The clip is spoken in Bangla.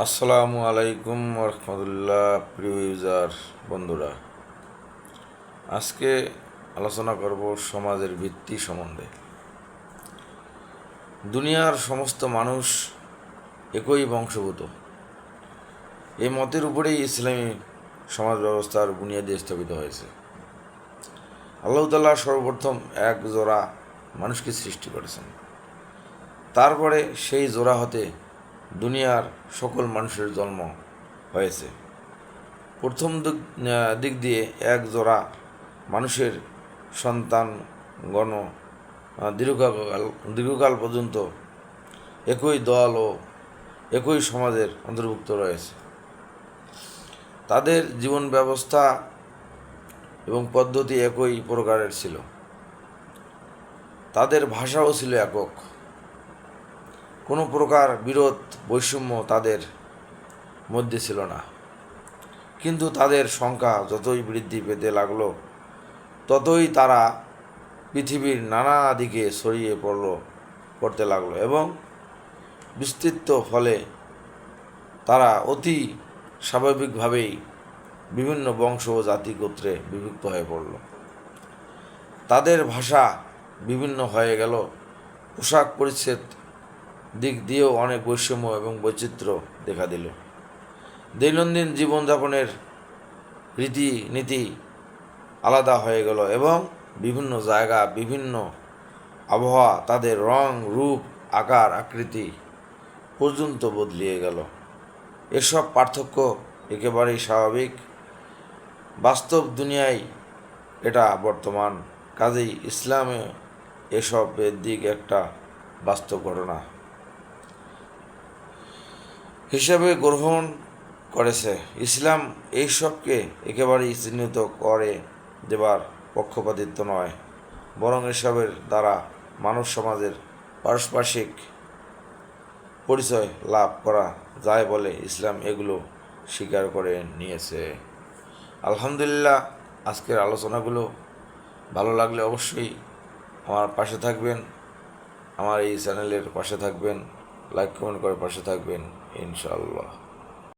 আসসালামু আলাইকুম রহমতুল্লাহ। প্রিয় ইউজার বন্ধুরা, আজকে আলোচনা করব সমাজের ভিত্তি সম্বন্ধে। দুনিয়ার সমস্ত মানুষ একই বংশগত, এই মতের উপরেই ইসলামী সমাজ ব্যবস্থার বুনিয়াদি স্থাপিত হয়েছে। আল্লাহ তাআলা সর্বপ্রথম এক জোড়া মানুষকে সৃষ্টি করেছেন, তারপরে সেই জোড়া হতে দুনিয়ার সকল মানুষের জন্ম হয়েছে। প্রথম দিক দিয়ে এক জোড়া মানুষের সন্তানগণ দীর্ঘকাল পর্যন্ত একই দল ও একই সমাজের অন্তর্ভুক্ত রয়েছে। তাদের জীবন ব্যবস্থা এবং পদ্ধতি একই প্রকারের ছিল, তাদের ভাষাও ছিল একক। কোনো প্রকার বিরোধ বৈষম্য তাদের মধ্যে ছিল না। কিন্তু তাদের সংখ্যা যতই বৃদ্ধি পেতে লাগলো, ততই তারা পৃথিবীর নানা দিকে ছড়িয়ে পড়তে লাগলো এবং বিস্তৃত ফলে তারা অতি স্বাভাবিকভাবেই বিভিন্ন বংশ ও জাতি গোত্রে বিভক্ত হয়ে পড়ল। তাদের ভাষা বিভিন্ন হয়ে গেল, পোশাক পরিচ্ছদ দিক দিয়েও অনেক বৈষম্য এবং বৈচিত্র্য দেখা দিল। দৈনন্দিন জীবনযাপনের রীতিনীতি আলাদা হয়ে গেল এবং বিভিন্ন জায়গা, বিভিন্ন আবহাওয়া, তাদের রং, রূপ, আকার, আকৃতি পর্যন্ত বদলিয়ে গেল। এসব পার্থক্য একেবারেই স্বাভাবিক, বাস্তব দুনিয়ায় এটা বর্তমান। কাজেই ইসলামে এসবের দিক একটা বাস্তব ঘটনা হিসাবে গ্রহণ করেছে। ইসলাম এইসবকে একেবারেই চিহ্নিত করে দেবার পক্ষপাতিত্ব নয়, বরং এসবের দ্বারা মানব সমাজের পারস্পরিক পরিচয় লাভ করা যায় বলে ইসলাম এগুলো স্বীকার করে নিয়েছে। আলহামদুলিল্লাহ, আজকের আলোচনাগুলো ভালো লাগলে অবশ্যই আমার পাশে থাকবেন, আমার এই চ্যানেলের পাশে থাকবেন, লাইক কমেন্ট করে পাশে থাকবেন ইনশাআল্লাহ।